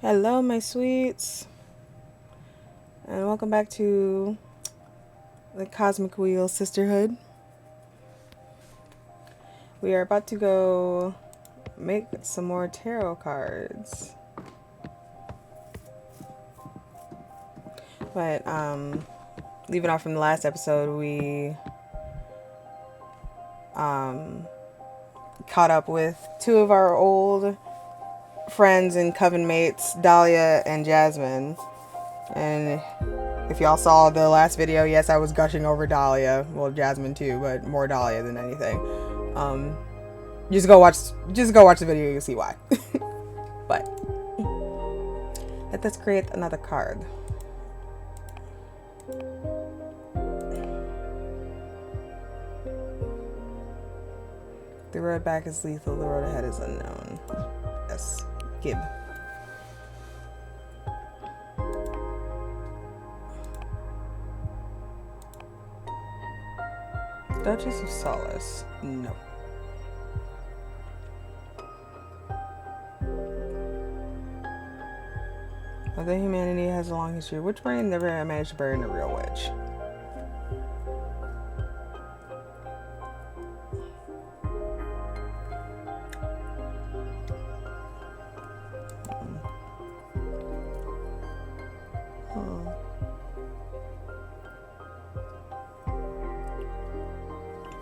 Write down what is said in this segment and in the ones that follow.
Hello, my sweets, and welcome back to the Cosmic Wheel Sisterhood. We are about to go make some more tarot cards. But, leaving off from the last episode, we caught up with two of our old friends and coven mates, Dahlia and Jasmine. And if y'all saw the last video, yes, I was gushing over Dahlia. Well, Jasmine too, but more Dahlia than anything. Just go watch the video, you'll see why. But let us create another card. The road back is lethal, the road ahead is unknown. Yes. Gib. Duchess of Solace. No. Although humanity has a long history, which brain never managed to burn a real witch?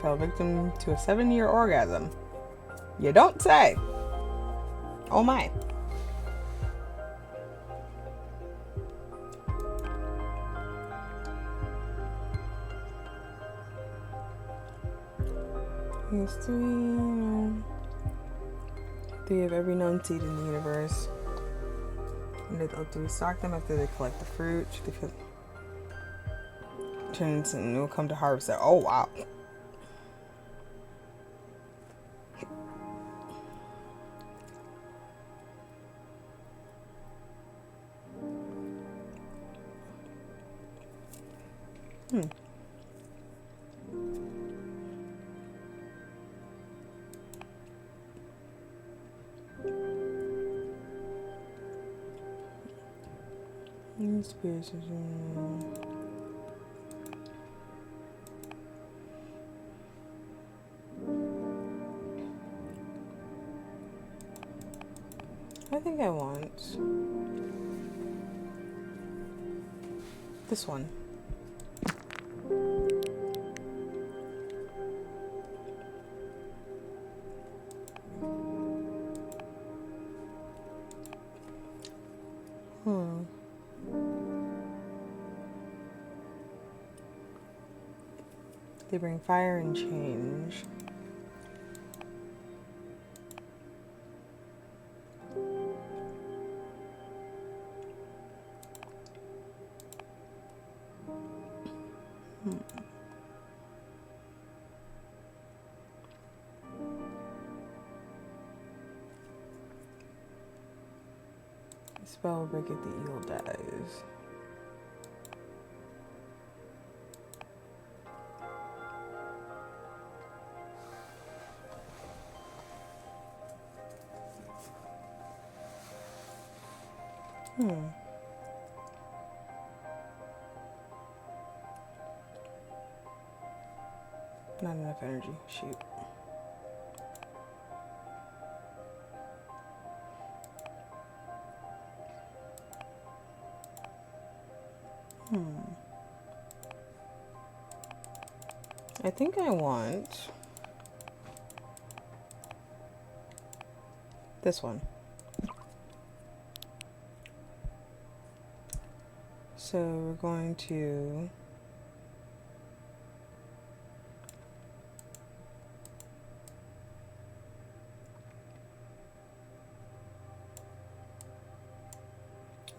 Fell victim to a 7-year orgasm. You don't say. Oh my. Here's three of every known seed in the universe. And they look to restock them after they collect the fruit. They feel turns and will come to harvest it. Oh wow. I think I want this one. They bring fire and change. The spell will break it, the eel dies. Not enough energy. Shoot. I think I want this one. So we're going to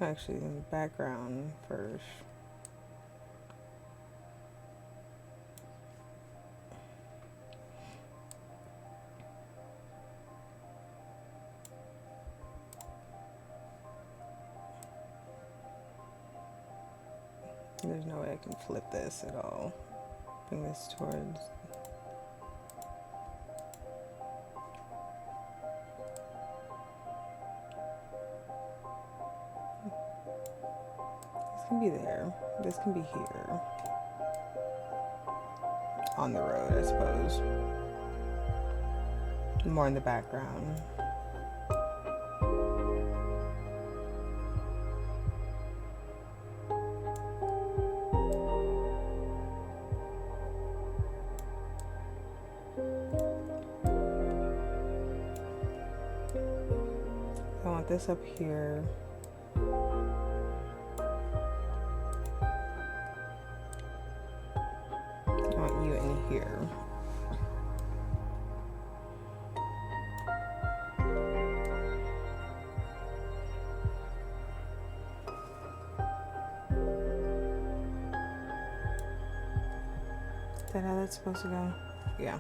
actually in the background first. There's no way I can flip this at all. Bring this towards. can be there. This can be here. On the road, I suppose. More in the background. I want this up here. I want you in here. Is that how that's supposed to go? Yeah.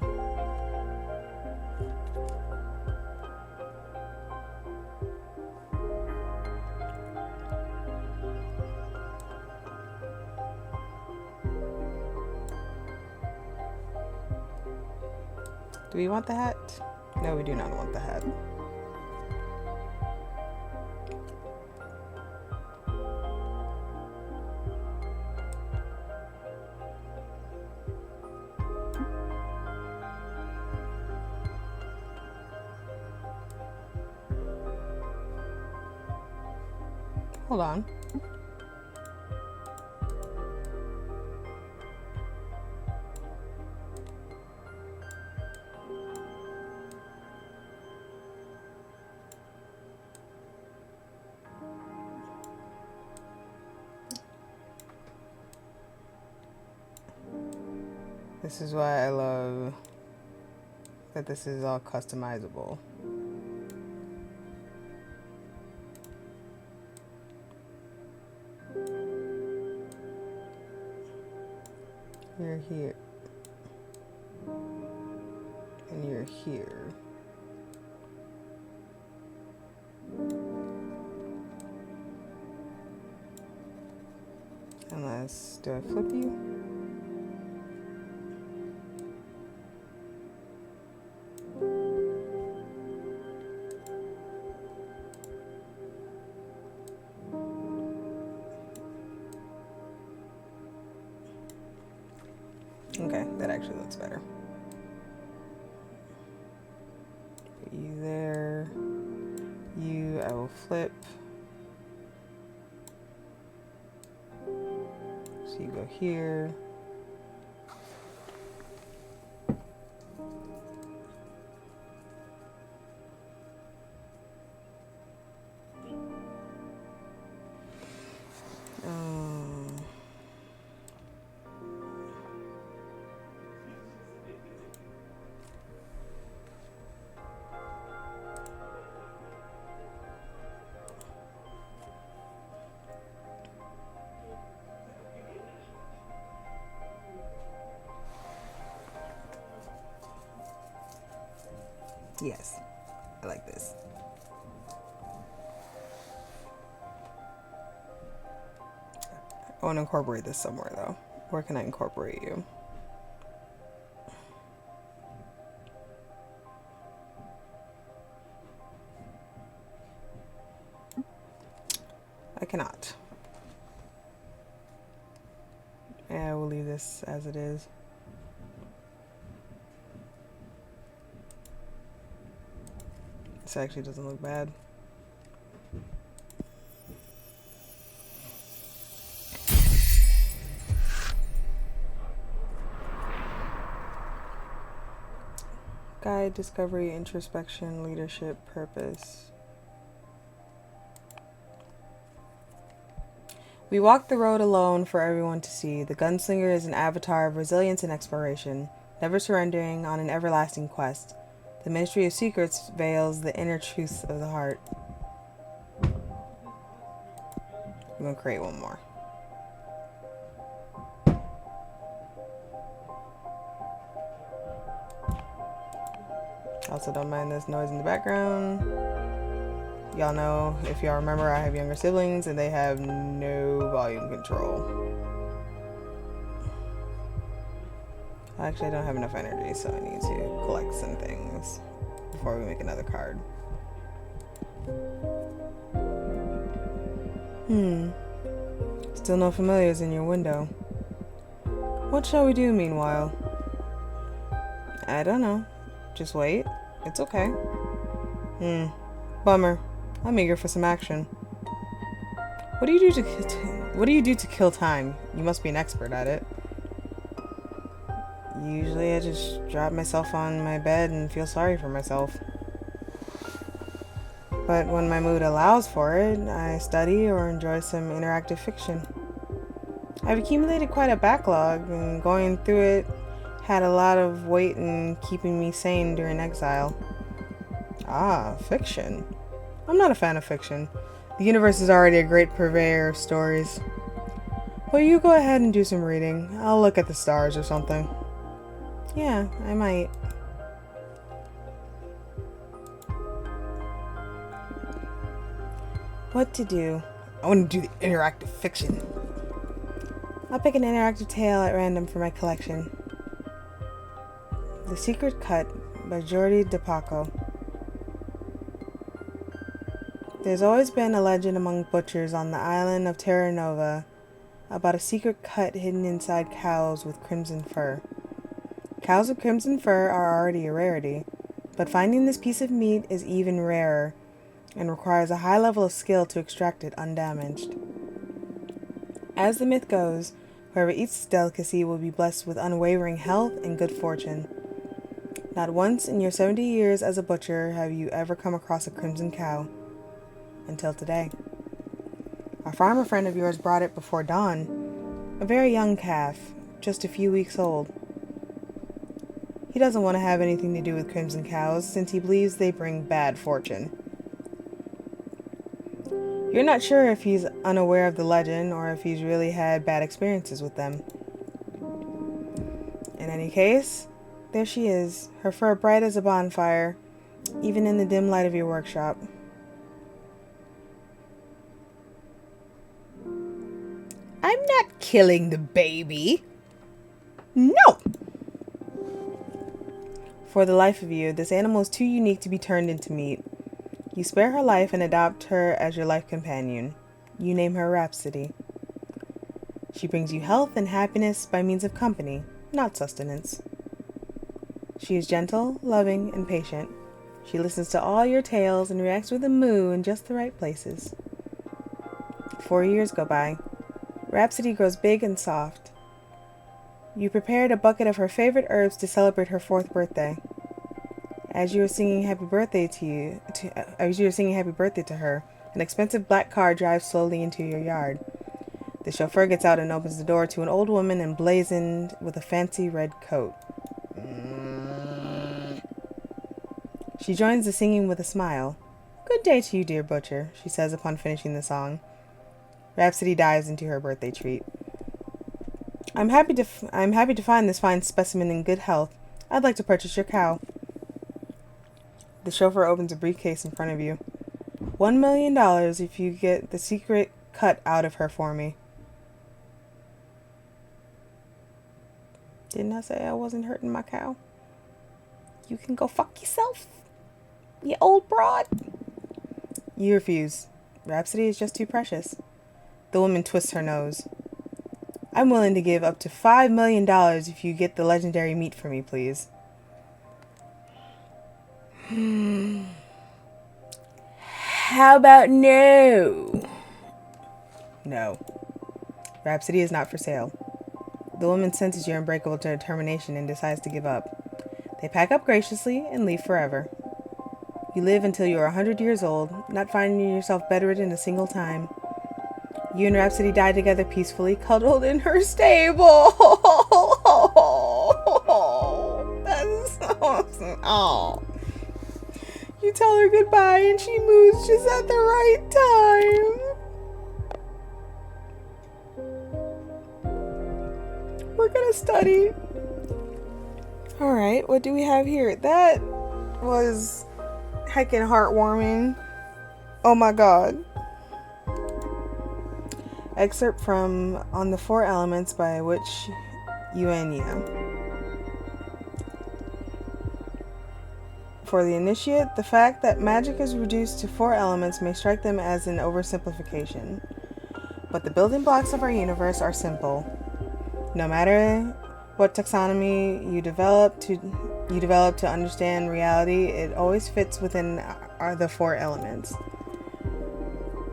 Do we want the hat? No, we do not want the hat. Hold on. This is why I love that this is all customizable. You're here. And you're here. Unless, do I flip you? Okay, that actually looks better. Put you there. You, I will flip. So you go here. Yes, I like this. I want to incorporate this somewhere though. Where can I incorporate you? I cannot. Yeah, we'll leave this as it is. This actually doesn't look bad. Guide, discovery, introspection, leadership, purpose. We walk the road alone for everyone to see. The gunslinger is an avatar of resilience and exploration, never surrendering on an everlasting quest. The Ministry of Secrets veils the inner truths of the heart. I'm going to create one more. Also don't mind this noise in the background. Y'all know, if y'all remember, I have younger siblings and they have no volume control. Actually, I don't have enough energy, so I need to collect some things before we make another card. Still no familiars in your window. What shall we do meanwhile? I don't know. Just wait. It's okay. Bummer. I'm eager for some action. What do you do to kill time? You must be an expert at it. Usually I just drop myself on my bed and feel sorry for myself. But when my mood allows for it, I study or enjoy some interactive fiction. I've accumulated quite a backlog, and going through it had a lot of weight in keeping me sane during exile. Ah, fiction. I'm not a fan of fiction. The universe is already a great purveyor of stories. Well, you go ahead and do some reading. I'll look at the stars or something. Yeah, I might. What to do? I want to do the interactive fiction. I'll pick an interactive tale at random for my collection. The Secret Cut by Jordi DePaco. There's always been a legend among butchers on the island of Terra Nova about a secret cut hidden inside cows with crimson fur. Cows with crimson fur are already a rarity, but finding this piece of meat is even rarer and requires a high level of skill to extract it undamaged. As the myth goes, whoever eats this delicacy will be blessed with unwavering health and good fortune. Not once in your 70 years as a butcher have you ever come across a crimson cow. Until today. A farmer friend of yours brought it before dawn. A very young calf, just a few weeks old. He doesn't want to have anything to do with crimson cows since he believes they bring bad fortune. You're not sure if he's unaware of the legend or if he's really had bad experiences with them. In any case, there she is, her fur bright as a bonfire, even in the dim light of your workshop. I'm not killing the baby. No! For the life of you, this animal is too unique to be turned into meat. You spare her life and adopt her as your life companion. You name her Rhapsody. She brings you health and happiness by means of company, not sustenance. She is gentle, loving, and patient. She listens to all your tales and reacts with a moo in just the right places. 4 years go by. Rhapsody grows big and soft. You prepared a bucket of her favorite herbs to celebrate her 4th birthday. As you were singing happy birthday to her, an expensive black car drives slowly into your yard. The chauffeur gets out and opens the door to an old woman emblazoned with a fancy red coat. She joins the singing with a smile. Good day to you, dear butcher, she says upon finishing the song. Rhapsody dives into her birthday treat. I'm happy to find this fine specimen in good health. I'd like to purchase your cow. The chauffeur opens a briefcase in front of you. $1 million if you get the secret cut out of her for me. Didn't I say I wasn't hurting my cow? You can go fuck yourself, you old broad. You refuse. Rhapsody is just too precious. The woman twists her nose. I'm willing to give up to $5 million if you get the legendary meat for me, please. How about no? No. Rhapsody is not for sale. The woman senses your unbreakable determination and decides to give up. They pack up graciously and leave forever. You live until you are 100 years old, not finding yourself bedridden a single time. You and Rhapsody die together peacefully, cuddled in her stable. That's so awesome. Oh. You tell her goodbye and she moves just at the right time. We're gonna study. Alright, what do we have here? That was heckin' heartwarming. Oh my god. Excerpt from On the Four Elements by Witch Uenia. For the initiate, the fact that magic is reduced to 4 elements may strike them as an oversimplification. But the building blocks of our universe are simple. No matter what taxonomy you develop to understand reality, it always fits within the four elements.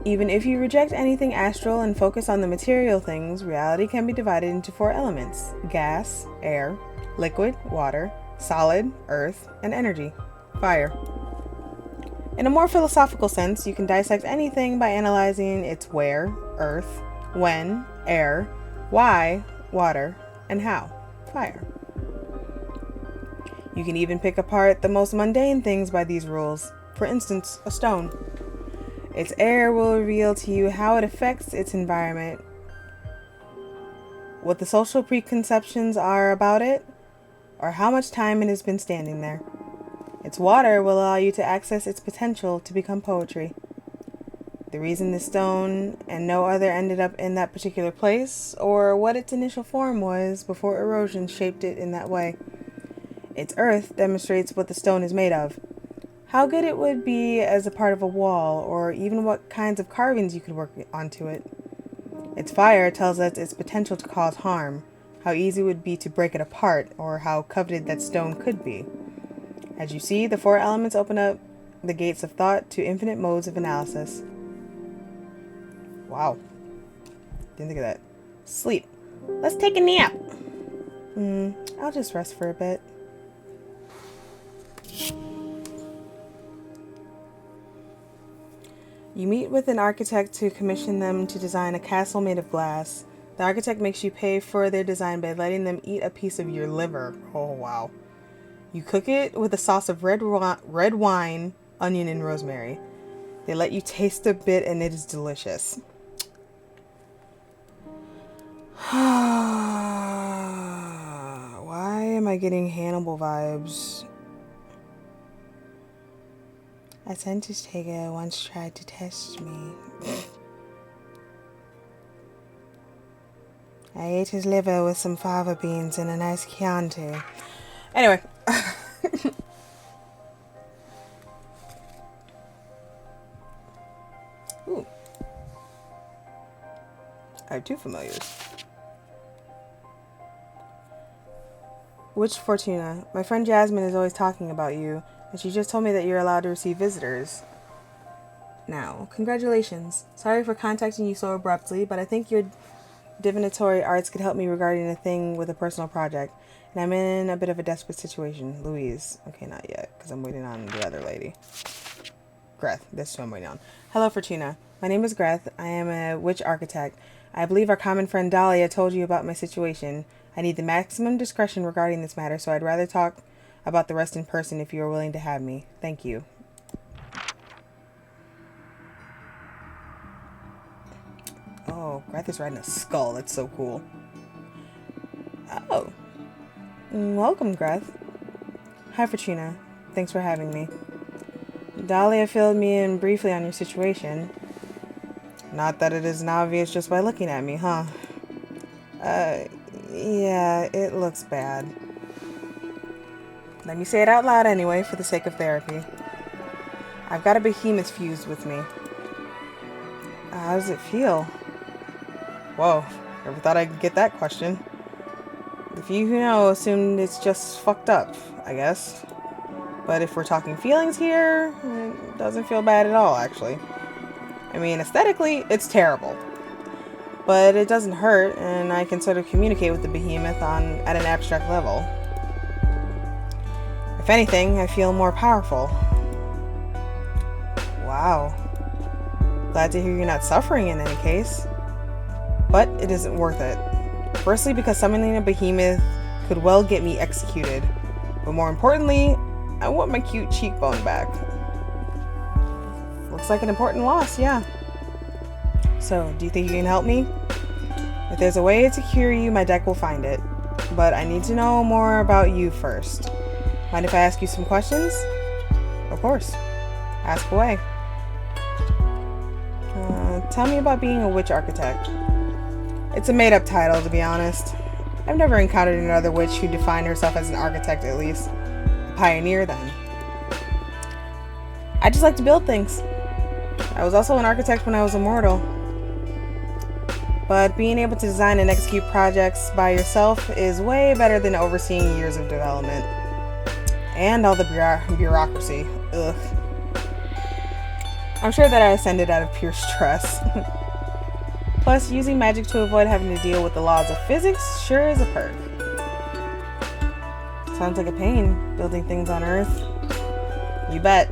Even if you reject anything astral and focus on the material things, reality can be divided into four elements: gas, air, liquid, water, solid, earth, and energy, fire. In a more philosophical sense, you can dissect anything by analyzing its where, earth, when, air, why, water, and how, fire. You can even pick apart the most mundane things by these rules. For instance, a stone. Its air will reveal to you how it affects its environment, what the social preconceptions are about it, or how much time it has been standing there. Its water will allow you to access its potential to become poetry. The reason this stone and no other ended up in that particular place, or what its initial form was before erosion shaped it in that way. Its earth demonstrates what the stone is made of, how good it would be as a part of a wall, or even what kinds of carvings you could work onto it. Its fire tells us its potential to cause harm, how easy it would be to break it apart, or how coveted that stone could be. As you see, the four elements open up the gates of thought to infinite modes of analysis. Wow. Didn't think of that. Sleep. Let's take a nap. I'll just rest for a bit. You meet with an architect to commission them to design a castle made of glass. The architect makes you pay for their design by letting them eat a piece of your liver. Oh, wow. You cook it with a sauce of red wine, onion, and rosemary. They let you taste a bit, and it is delicious. Why am I getting Hannibal vibes? A census taker once tried to test me. I ate his liver with some fava beans and a nice Chianti. Anyway. Ooh. I have two familiars. Which Fortuna? My friend Jasmine is always talking about you, and she just told me that you're allowed to receive visitors now. Congratulations. Sorry for contacting you so abruptly, but I think your divinatory arts could help me regarding a thing with a personal project, and I'm in a bit of a desperate situation. Louise. Okay, not yet, because I'm waiting on the other lady. Greth. That's who I'm waiting on. Hello, Fortuna. My name is Greth. I am a witch architect. I believe our common friend Dahlia told you about my situation. I need the maximum discretion regarding this matter, so I'd rather talk about the rest in person if you are willing to have me. Thank you. Oh, Greth is riding a skull. That's so cool. Oh. Welcome, Greth. Hi, Fortuna. Thanks for having me. Dahlia filled me in briefly on your situation. Not that it isn't obvious just by looking at me, huh? Yeah, it looks bad. Let me say it out loud anyway, for the sake of therapy. I've got a behemoth fused with me. How does it feel? Whoa, never thought I'd get that question. The few who know assumed it's just fucked up, I guess. But if we're talking feelings here, it doesn't feel bad at all, actually. I mean, aesthetically, it's terrible. But it doesn't hurt, and I can sort of communicate with the behemoth at an abstract level. If anything, I feel more powerful. Wow. Glad to hear you're not suffering in any case. But it isn't worth it. Firstly, because summoning a behemoth could well get me executed. But more importantly, I want my cute cheekbone back. Looks like an important loss, yeah. So, do you think you can help me? If there's a way to cure you, my deck will find it. But I need to know more about you first. Mind if I ask you some questions? Of course. Ask away. Tell me about being a witch architect. It's a made-up title, to be honest. I've never encountered another witch who defined herself as an architect, at least. A pioneer, then. I just like to build things. I was also an architect when I was immortal. But being able to design and execute projects by yourself is way better than overseeing years of development. And all the bureaucracy. Ugh. I'm sure that I ascended out of pure stress. Plus, using magic to avoid having to deal with the laws of physics sure is a perk. Sounds like a pain, building things on Earth. You bet.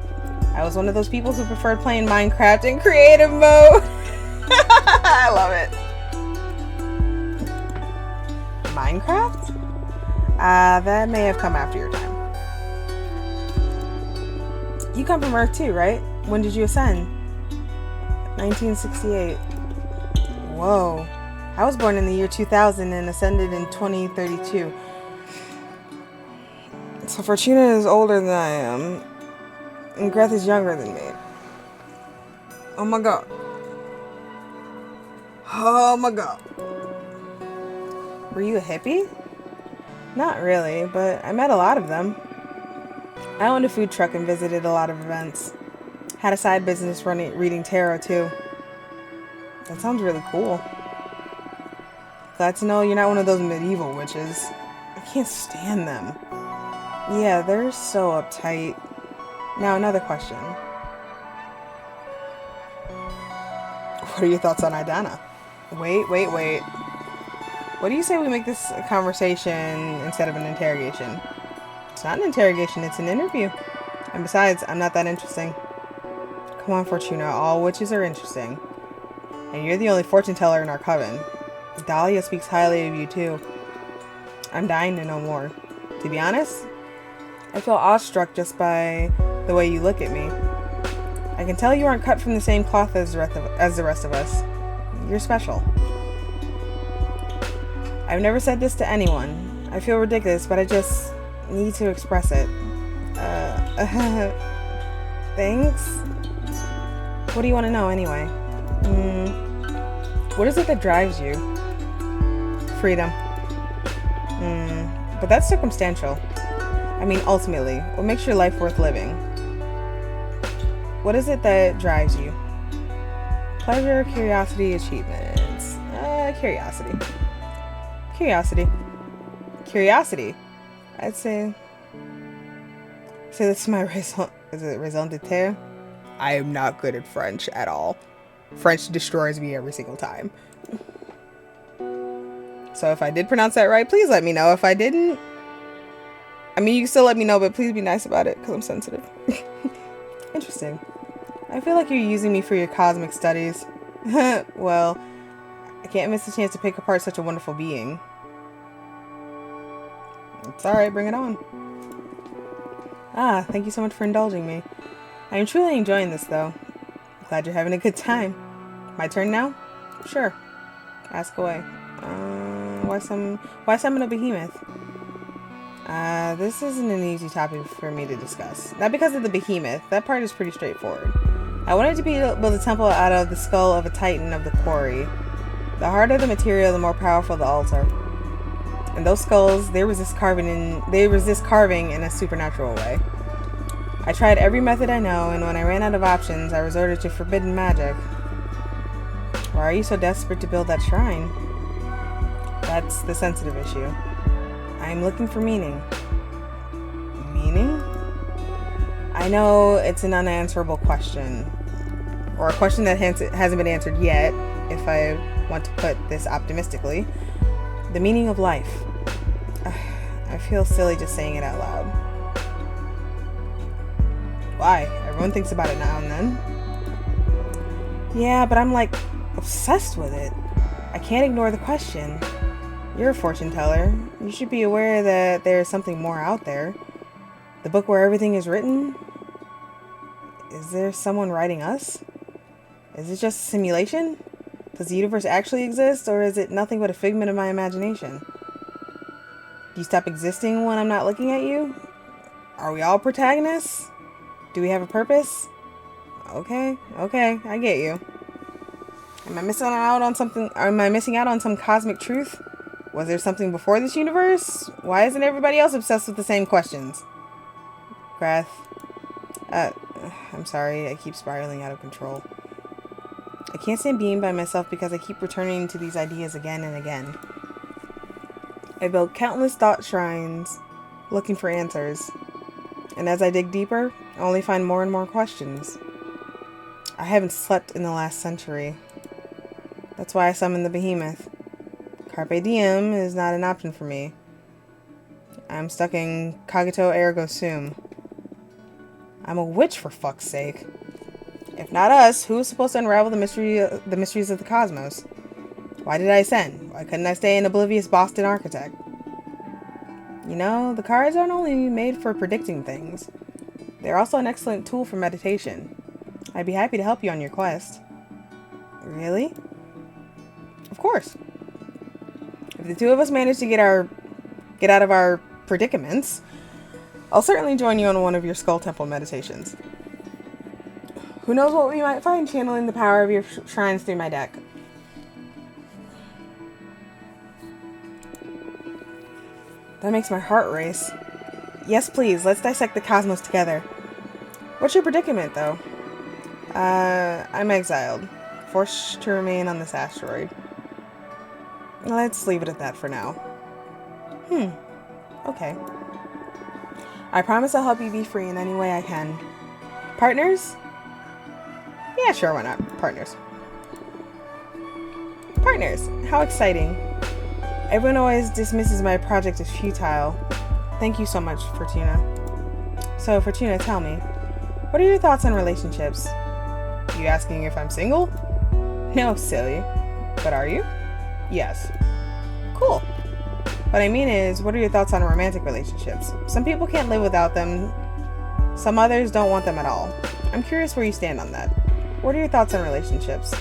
I was one of those people who preferred playing Minecraft in creative mode. I love it. Minecraft? That may have come after your time. You come from Earth too, right? When did you ascend? 1968. Whoa. I was born in the year 2000 and ascended in 2032. So Fortuna is older than I am. And Greth is younger than me. Oh my god. Oh my god. Were you a hippie? Not really, but I met a lot of them. I owned a food truck and visited a lot of events. Had a side business reading tarot too. That sounds really cool. Glad to know you're not one of those medieval witches. I can't stand them. Yeah, they're so uptight. Now another question. What are your thoughts on Idana? Wait. What do you say we make this a conversation instead of an interrogation? It's not an interrogation, it's an interview. And besides, I'm not that interesting. Come on, Fortuna, all witches are interesting. And you're the only fortune teller in our coven. Dahlia speaks highly of you too. I'm dying to know more. To be honest, I feel awestruck just by the way you look at me. I can tell you aren't cut from the same cloth as the rest of us. You're special. I've never said this to anyone. I feel ridiculous, but I just need to express it. Thanks? What do you want to know anyway? What is it that drives you? Freedom. But that's circumstantial. I mean, ultimately, what makes your life worth living? What is it that drives you? Pleasure, curiosity, achievements. Curiosity. I'd say this is my raison d'etre. I am not good at French at all. French destroys me every single time. So if I did pronounce that right, please let me know. If I didn't, I mean, you can still let me know, but please be nice about it, because I'm sensitive. Interesting. I feel like you're using me for your cosmic studies. Well, I can't miss the chance to pick apart such a wonderful being. It's alright, bring it on. Thank you so much for indulging me. I am truly enjoying this, though. Glad you're having a good time. My turn now? Sure. Ask away. Why summon a behemoth? This isn't an easy topic for me to discuss. Not because of the behemoth. That part is pretty straightforward. I wanted to build a temple out of the skull of a titan of the quarry. The harder the material, the more powerful the altar. And those skulls, they resist carving in a supernatural way. I tried every method I know, and when I ran out of options, I resorted to forbidden magic. Why are you so desperate to build that shrine? That's the sensitive issue. I am looking for meaning. Meaning? I know it's an unanswerable question. Or a question that hasn't been answered yet, if I want to put this optimistically. The meaning of life. I feel silly just saying it out loud. Why? Everyone thinks about it now and then. Yeah, but I'm like obsessed with it. I can't ignore the question. You're a fortune teller. You should be aware that there's something more out there. The book where everything is written? Is there someone writing us? Is it just a simulation? Does the universe actually exist, or is it nothing but a figment of my imagination? Do you stop existing when I'm not looking at you? Are we all protagonists? Do we have a purpose? Okay, I get you. Am I missing out on something? Am I missing out on some cosmic truth? Was there something before this universe? Why isn't everybody else obsessed with the same questions? Greth. I'm sorry, I keep spiraling out of control. I can't stand being by myself because I keep returning to these ideas again and again. I build countless thought shrines looking for answers. And as I dig deeper, I only find more and more questions. I haven't slept in the last century. That's why I summoned the behemoth. Carpe diem is not an option for me. I'm stuck in cogito ergo sum. I'm a witch, for fuck's sake. If not us, who is supposed to unravel the mysteries of the cosmos? Why did I ascend? Why couldn't I stay an oblivious Boston architect? You know, the cards aren't only made for predicting things. They're also an excellent tool for meditation. I'd be happy to help you on your quest. Really? Of course. If the two of us manage to get out of our predicaments, I'll certainly join you on one of your Skull Temple meditations. Who knows what we might find channeling the power of your shrines through my deck. That makes my heart race. Yes, please, let's dissect the cosmos together. What's your predicament, though? I'm exiled. Forced to remain on this asteroid. Let's leave it at that for now. Okay. I promise I'll help you be free in any way I can. Partners? Yeah, sure, why not? Partners. Partners! How exciting. Everyone always dismisses my project as futile. Thank you so much, Fortuna. So, Fortuna, tell me, what are your thoughts on relationships? You asking if I'm single? No, silly. But are you? Yes. Cool. What I mean is, what are your thoughts on romantic relationships? Some people can't live without them. Some others don't want them at all. I'm curious where you stand on that. What are your thoughts on relationships?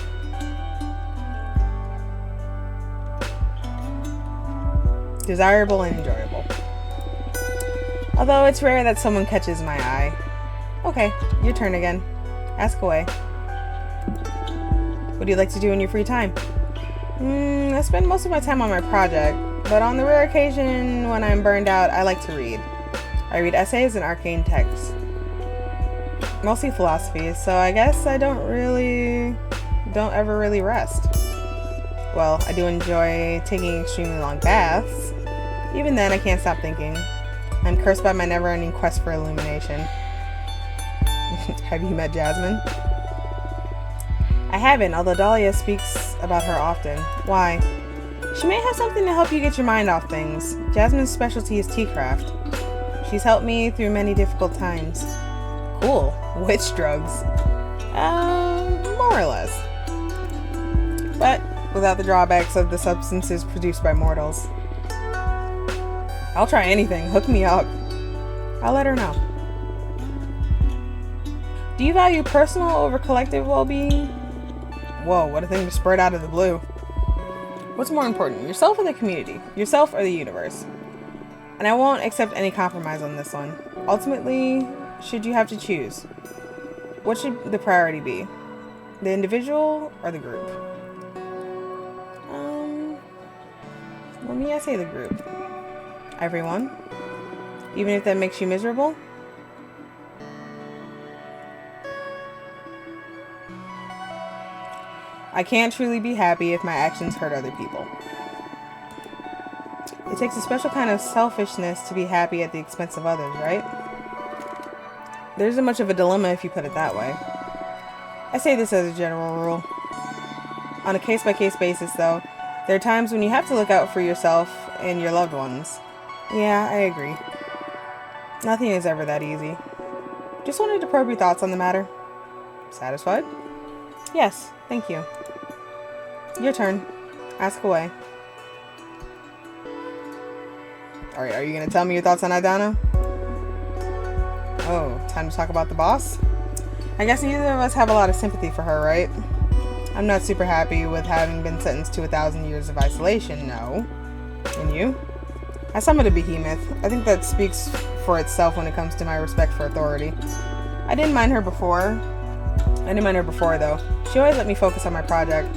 Desirable and enjoyable. Although it's rare that someone catches my eye. Okay, your turn again. Ask away. What do you like to do in your free time? I spend most of my time on my project, but on the rare occasion when I'm burned out, I like to read. I read essays and arcane texts. Mostly philosophy, so I guess I don't ever really rest. Well, I do enjoy taking extremely long baths. Even then, I can't stop thinking. I'm cursed by my never-ending quest for illumination. Have you met Jasmine? I haven't, although Dahlia speaks about her often. Why? She may have something to help you get your mind off things. Jasmine's specialty is tea-craft. She's helped me through many difficult times. Cool. Witch drugs. More or less. But without the drawbacks of the substances produced by mortals. I'll try anything. Hook me up. I'll let her know. Do you value personal over collective well-being? Whoa, what a thing to spread out of the blue. What's more important, yourself or the community? Yourself or the universe? And I won't accept any compromise on this one. Ultimately, should you have to choose, what should the priority be? The individual or the group? Well, me, I say the group. Everyone? Even if that makes you miserable? I can't truly be happy if my actions hurt other people. It takes a special kind of selfishness to be happy at the expense of others, right? There isn't much of a dilemma if you put it that way. I say this as a general rule. On a case-by-case basis, though, there are times when you have to look out for yourself and your loved ones. Yeah, I agree. Nothing is ever that easy. Just wanted to probe your thoughts on the matter. Satisfied? Yes, thank you. Your turn. Ask away. Alright, are you going to tell me your thoughts on Idana? Oh, time to talk about the boss? I guess neither of us have a lot of sympathy for her, right? I'm not super happy with having been sentenced to 1,000 years of isolation, no. And you? I summoned a behemoth. I think that speaks for itself when it comes to my respect for authority. I didn't mind her before, though. She always let me focus on my project.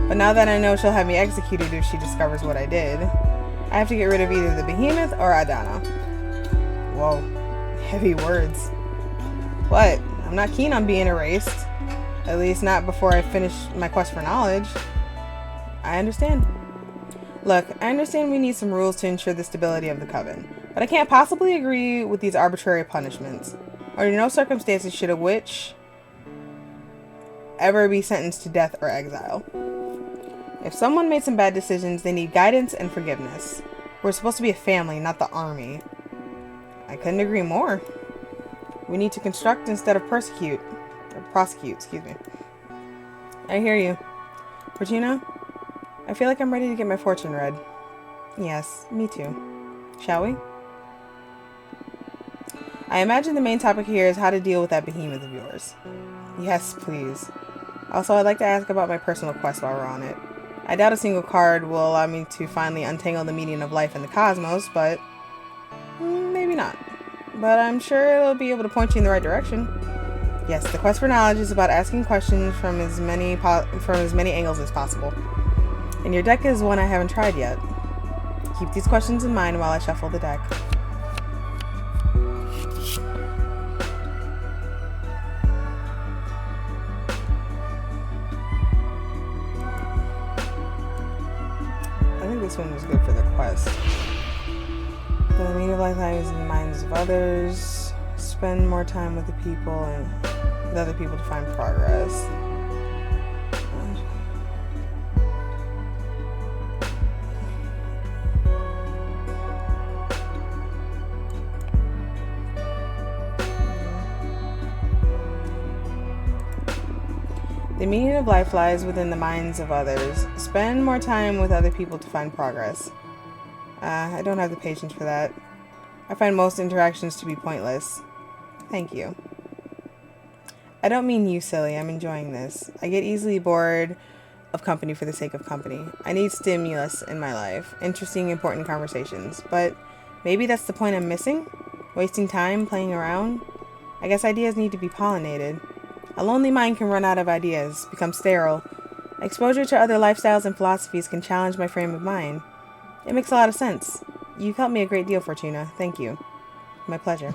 But now that I know she'll have me executed if she discovers what I did, I have to get rid of either the behemoth or Idana. Whoa. Heavy words. What? I'm not keen on being erased. At least not before I finish my quest for knowledge. I understand. Look, I understand we need some rules to ensure the stability of the coven, but I can't possibly agree with these arbitrary punishments. Under no circumstances should a witch ever be sentenced to death or exile. If someone made some bad decisions, they need guidance and forgiveness. We're supposed to be a family, not the army. I couldn't agree more. We need to construct instead of prosecute, excuse me. I hear you. Fortuna, I feel like I'm ready to get my fortune read. Yes, me too. Shall we? I imagine the main topic here is how to deal with that behemoth of yours. Yes, please. Also, I'd like to ask about my personal quest while we're on it. I doubt a single card will allow me to finally untangle the meaning of life in the cosmos, but maybe not. But I'm sure it'll be able to point you in the right direction. Yes, the quest for knowledge is about asking questions from as many angles as possible. And your deck is one I haven't tried yet. Keep these questions in mind while I shuffle the deck. I think this one was good for the quest. The meaning of life lies in the minds of others. Spend more time with the people and with other people to find progress. The meaning of life lies within the minds of others. Spend more time with other people to find progress. I don't have the patience for that. I find most interactions to be pointless. Thank you. I don't mean you, silly. I'm enjoying this. I get easily bored of company for the sake of company. I need stimulus in my life. Interesting, important conversations. But maybe that's the point I'm missing? Wasting time playing around? I guess ideas need to be pollinated. A lonely mind can run out of ideas, become sterile. Exposure to other lifestyles and philosophies can challenge my frame of mind. It makes a lot of sense. You've helped me a great deal, Fortuna. Thank you. My pleasure.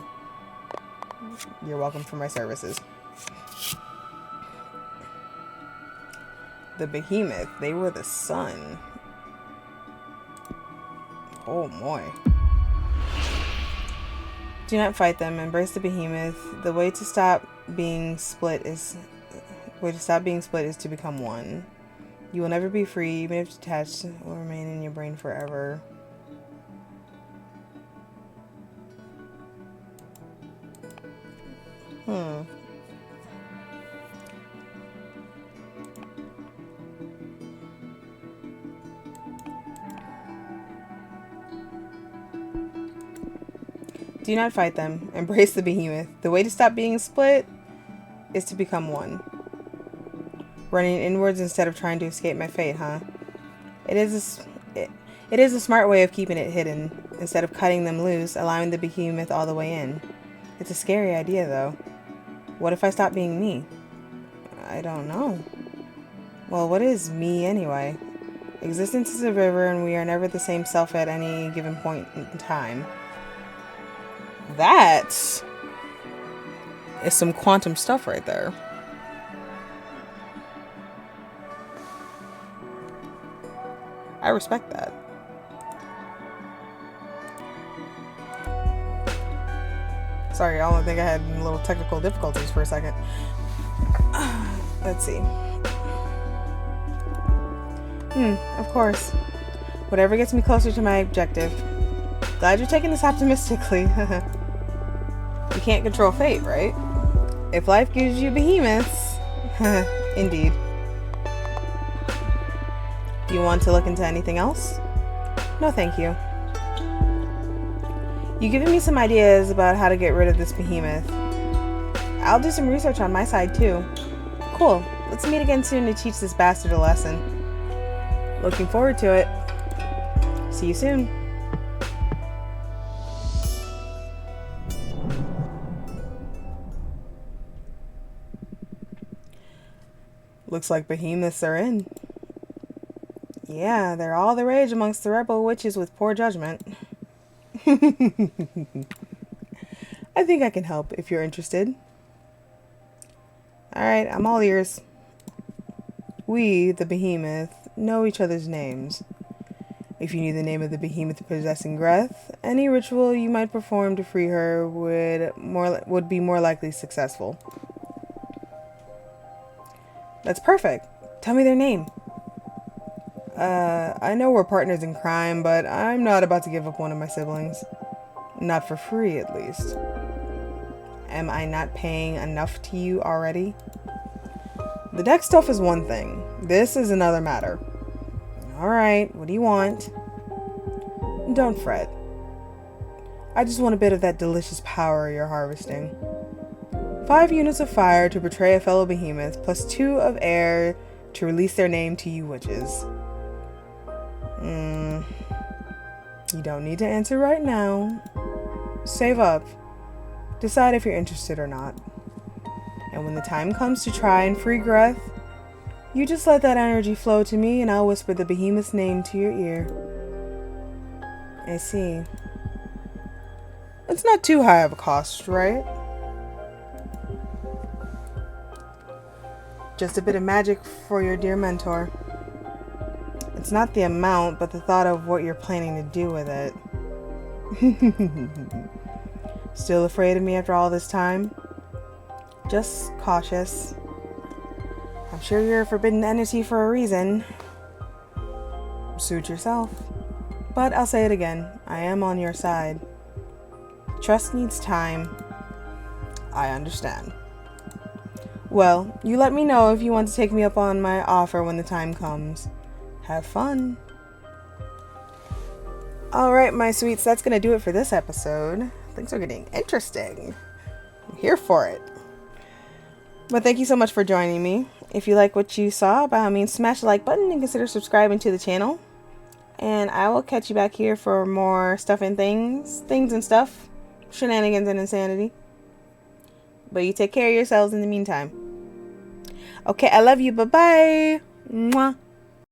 You're welcome for my services. The behemoth. They were the sun. Oh, boy. Do not fight them. Embrace the behemoth. The way to stop being split is to become one. You will never be free, even if detached, will remain in your brain forever. Do not fight them. Embrace the behemoth. The way to stop being split is to become one. Running inwards instead of trying to escape my fate, huh? It is a smart way of keeping it hidden, instead of cutting them loose, allowing the behemoth all the way in. It's a scary idea, though. What if I stop being me? I don't know. Well, what is me, anyway? Existence is a river, and we are never the same self at any given point in time. That is some quantum stuff right there. I respect that. Sorry, y'all. I think I had little technical difficulties for a second. Let's see. Of course. Whatever gets me closer to my objective. Glad you're taking this optimistically. You can't control fate, right? If life gives you behemoths. Indeed. Do you want to look into anything else? No, thank you. You've given me some ideas about how to get rid of this behemoth. I'll do some research on my side, too. Cool. Let's meet again soon to teach this bastard a lesson. Looking forward to it. See you soon. Looks like behemoths are in. Yeah, they're all the rage amongst the rebel witches with poor judgment. I think I can help if you're interested. Alright, I'm all ears. We, the behemoth, know each other's names. If you knew the name of the behemoth possessing Greth, any ritual you might perform to free her would be more likely successful. That's perfect. Tell me their name. I know we're partners in crime, but I'm not about to give up one of my siblings. Not for free, at least. Am I not paying enough to you already? The deck stuff is one thing. This is another matter. Alright, what do you want? Don't fret. I just want a bit of that delicious power you're harvesting. 5 units of fire to betray a fellow behemoth, plus 2 of air to release their name to you witches. You don't need to answer right now. Save up. Decide if you're interested or not. And when the time comes to try and free Greth, you just let that energy flow to me and I'll whisper the behemoth's name to your ear. I see. It's not too high of a cost, right? Just a bit of magic for your dear mentor. It's not the amount, but the thought of what you're planning to do with it. Still afraid of me after all this time? Just cautious. I'm sure you're a forbidden entity for a reason. Suit yourself. But I'll say it again, I am on your side. Trust needs time. I understand. Well, you let me know if you want to take me up on my offer when the time comes. Have fun. Alright, my sweets, that's going to do it for this episode. Things are getting interesting. I'm here for it. But thank you so much for joining me. If you like what you saw, by all means, smash the like button and consider subscribing to the channel. And I will catch you back here for more stuff and things and stuff. Shenanigans and insanity. But you take care of yourselves in the meantime. Okay, I love you. Bye-bye. Mwah.